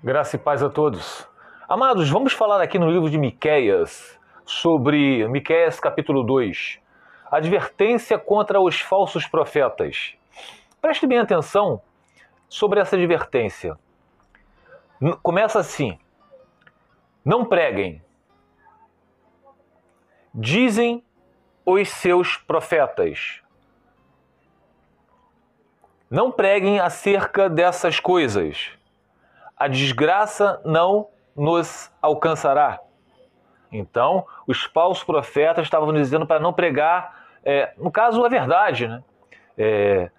Graça e paz a todos. Amados, vamos falar aqui no livro de Miqueias, sobre Miqueias capítulo 2, advertência contra os falsos profetas. Preste bem atenção sobre essa advertência. Começa assim: não preguem, dizem os seus profetas. Não preguem acerca dessas coisas. A desgraça não nos alcançará. Então, os falsos profetas estavam dizendo para não pregar, no caso, a verdade, né?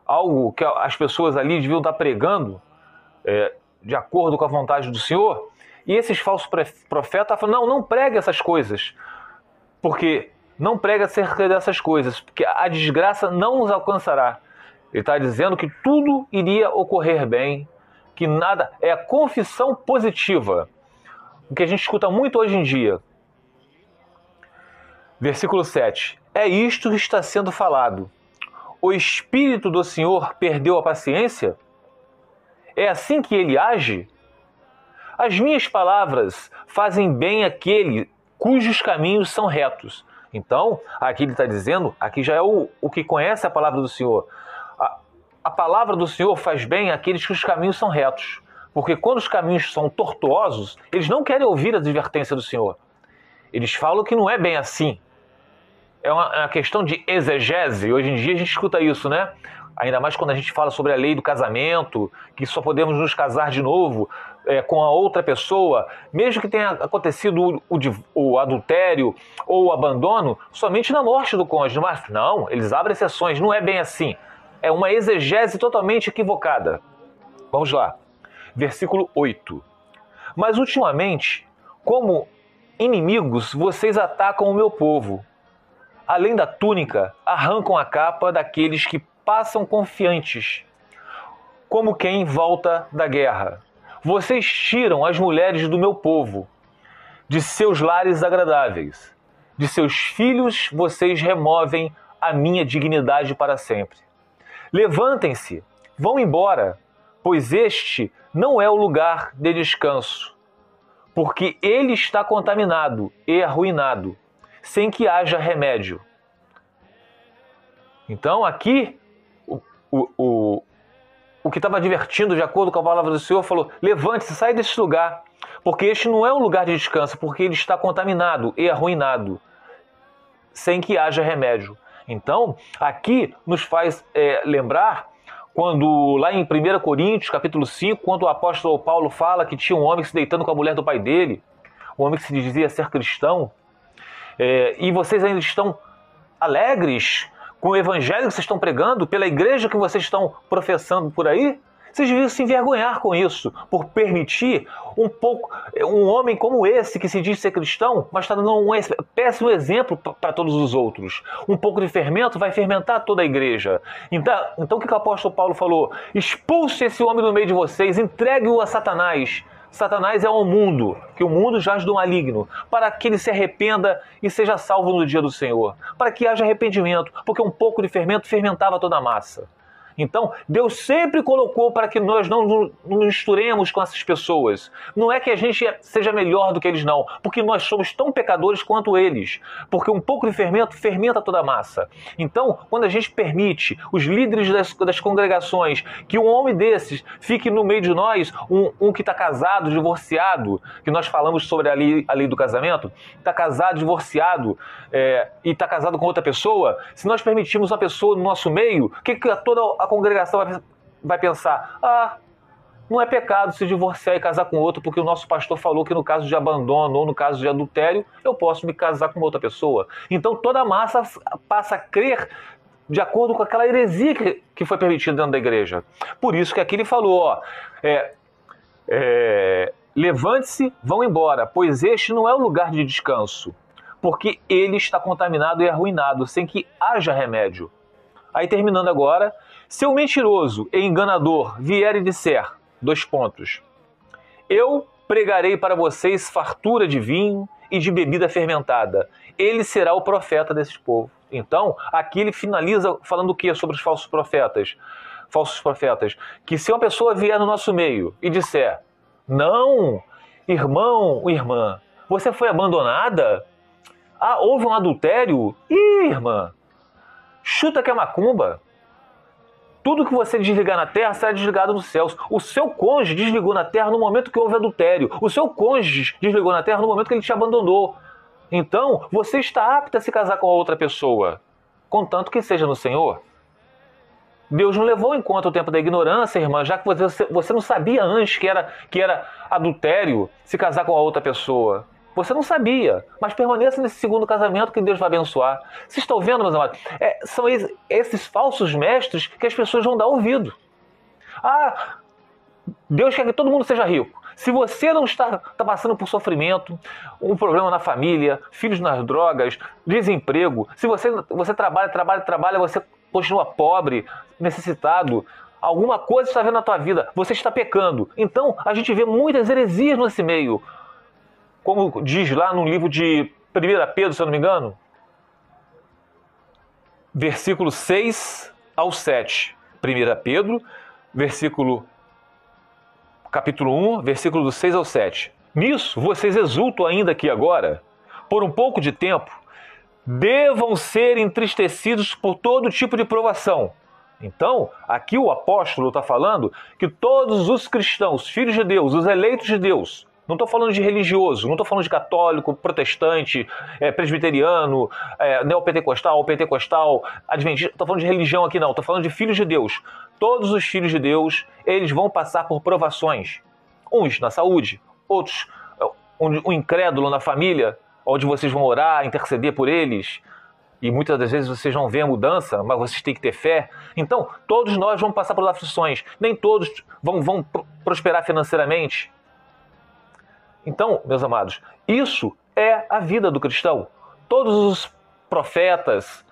Algo que as pessoas ali deviam estar pregando, de acordo com a vontade do Senhor. E esses falsos profetas falaram, não pregue essas coisas, porque não pregue acerca dessas coisas, porque a desgraça não nos alcançará. Ele está dizendo que tudo iria ocorrer bem, que nada, é a confissão positiva, o que a gente escuta muito hoje em dia. Versículo 7. É isto que está sendo falado. O Espírito do Senhor perdeu a paciência? É assim que ele age? As minhas palavras fazem bem àquele cujos caminhos são retos. Então, aqui ele está dizendo, aqui já é o que conhece a palavra do Senhor. A palavra do Senhor faz bem àqueles cujos caminhos são retos. Porque quando os caminhos são tortuosos, eles não querem ouvir a advertência do Senhor. Eles falam que não é bem assim. É uma questão de exegese. Hoje em dia a gente escuta isso, né? Ainda mais quando a gente fala sobre a lei do casamento, que só podemos nos casar de novo com a outra pessoa, mesmo que tenha acontecido o adultério ou o abandono, somente na morte do cônjuge. Mas não, eles abrem exceções, não é bem assim. É uma exegese totalmente equivocada. Vamos lá. Versículo 8. Mas ultimamente, como inimigos, vocês atacam o meu povo. Além da túnica, arrancam a capa daqueles que passam confiantes, como quem volta da guerra. Vocês tiram as mulheres do meu povo, de seus lares agradáveis. De seus filhos vocês removem a minha dignidade para sempre. Levantem-se, vão embora, pois este não é o lugar de descanso, porque ele está contaminado e arruinado, sem que haja remédio. Então aqui, o que estava advertindo, de acordo com a palavra do Senhor, falou, levante-se, sai desse lugar, porque este não é um lugar de descanso, porque ele está contaminado e arruinado, sem que haja remédio. Então, aqui nos faz lembrar, quando lá em 1 Coríntios, capítulo 5, quando o apóstolo Paulo fala que tinha um homem se deitando com a mulher do pai dele, um homem que se dizia ser cristão, e vocês ainda estão alegres com o evangelho que vocês estão pregando, pela igreja que vocês estão professando por aí, vocês deviam se envergonhar com isso, por permitir um homem como esse, que se diz ser cristão, mas está dando um péssimo exemplo para todos os outros. Um pouco de fermento vai fermentar toda a igreja. Então o que o apóstolo Paulo falou? Expulse esse homem do meio de vocês, entregue-o a Satanás. Satanás é o mundo, que o mundo jaz do maligno, para que ele se arrependa e seja salvo no dia do Senhor, para que haja arrependimento, porque um pouco de fermento fermentava toda a massa. Então, Deus sempre colocou para que nós não nos misturemos com essas pessoas. Não é que a gente seja melhor do que eles, não. Porque nós somos tão pecadores quanto eles. Porque um pouco de fermento fermenta toda a massa. Então, quando a gente permite os líderes das congregações que um homem desses fique no meio de nós, um que está casado, divorciado, que nós falamos sobre a lei do casamento, está casado, divorciado e está casado com outra pessoa, se nós permitirmos uma pessoa no nosso meio, o que toda a congregação vai pensar? Não é pecado se divorciar e casar com outro, porque o nosso pastor falou que no caso de abandono ou no caso de adultério, eu posso me casar com outra pessoa. Então toda a massa passa a crer de acordo com aquela heresia que foi permitida dentro da igreja. Por isso que aqui ele falou, levante-se, vão embora, pois este não é o lugar de descanso, porque ele está contaminado e arruinado, sem que haja remédio. Aí terminando agora, se o mentiroso e enganador vier e disser, eu pregarei para vocês fartura de vinho e de bebida fermentada. Ele será o profeta desse povo. Então, aqui ele finaliza falando o quê sobre os falsos profetas? Que se uma pessoa vier no nosso meio e disser, Não, irmão, irmã, você foi abandonada? Ah, houve um adultério? Ih, irmã, chuta que é macumba. Tudo que você desligar na terra será desligado nos céus. O seu cônjuge desligou na terra no momento que houve adultério. O seu cônjuge desligou na terra no momento que ele te abandonou. Então, você está apta a se casar com a outra pessoa, contanto que seja no Senhor. Deus não levou em conta o tempo da ignorância, irmã, já que você não sabia antes que era adultério se casar com a outra pessoa. Você não sabia, mas permaneça nesse segundo casamento que Deus vai abençoar. Vocês estão vendo, meus amados? São esses falsos mestres que as pessoas vão dar ouvido. Ah, Deus quer que todo mundo seja rico. Se você não está passando por sofrimento, um problema na família, filhos nas drogas, desemprego, se você trabalha, você continua pobre, necessitado, alguma coisa está vendo na tua vida, você está pecando. Então, a gente vê muitas heresias nesse meio. Como diz lá no livro de 1 Pedro, se eu não me engano, versículo 6 ao 7. 1 Pedro, capítulo 1, versículo do 6 ao 7. Nisso, vocês exultam ainda aqui agora, por um pouco de tempo, devam ser entristecidos por todo tipo de provação. Então, aqui o apóstolo está falando que todos os cristãos, filhos de Deus, os eleitos de Deus, não estou falando de religioso, não estou falando de católico, protestante, presbiteriano, neopentecostal, pentecostal, adventista, estou falando de religião aqui não, estou falando de filhos de Deus. Todos os filhos de Deus, eles vão passar por provações. Uns na saúde, outros, um incrédulo na família, onde vocês vão orar, interceder por eles, e muitas das vezes vocês não veem a mudança, mas vocês têm que ter fé. Então, todos nós vamos passar por aflições, nem todos vão prosperar financeiramente. Então, meus amados, isso é a vida do cristão. Todos os profetas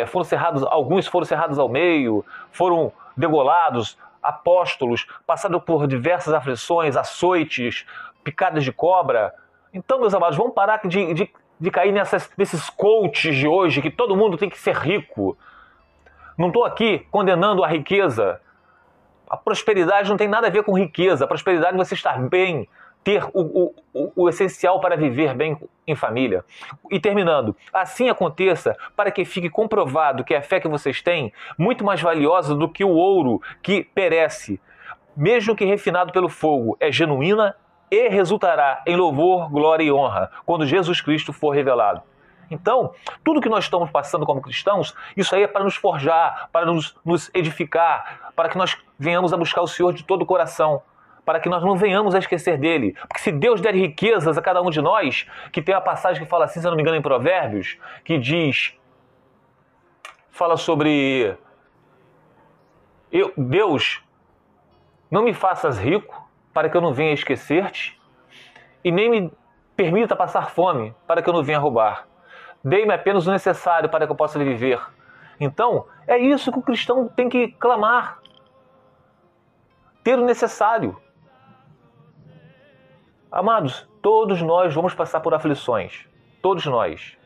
foram cerrados, alguns foram cerrados ao meio, foram degolados, apóstolos, passaram por diversas aflições, açoites, picadas de cobra. Então, meus amados, vamos parar de cair nesses coaches de hoje, que todo mundo tem que ser rico. Não estou aqui condenando a riqueza. A prosperidade não tem nada a ver com riqueza. A prosperidade é você estar bem, ter o essencial para viver bem em família. E terminando, assim aconteça para que fique comprovado que a fé que vocês têm muito mais valiosa do que o ouro que perece, mesmo que refinado pelo fogo, é genuína e resultará em louvor, glória e honra quando Jesus Cristo for revelado. Então, tudo que nós estamos passando como cristãos, isso aí é para nos forjar, para nos edificar, para que nós venhamos a buscar o Senhor de todo o coração, para que nós não venhamos a esquecer dele. Porque se Deus der riquezas a cada um de nós, que tem a passagem que fala assim, se eu não me engano, em Provérbios, que fala sobre Deus, não me faças rico para que eu não venha esquecer-te, e nem me permita passar fome para que eu não venha roubar. Dei-me apenas o necessário para que eu possa viver. Então, é isso que o cristão tem que clamar. Ter o necessário. Amados, todos nós vamos passar por aflições. Todos nós.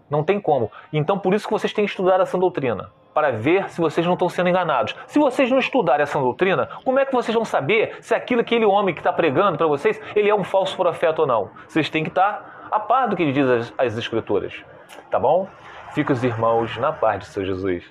Não tem como. Então, por isso que vocês têm que estudar essa doutrina, para ver se vocês não estão sendo enganados. Se vocês não estudarem essa doutrina, como é que vocês vão saber se aquele homem que está pregando para vocês, ele é um falso profeta ou não? Vocês têm que estar a par do que diz as Escrituras. Tá bom? Fica os irmãos na paz de seu Jesus.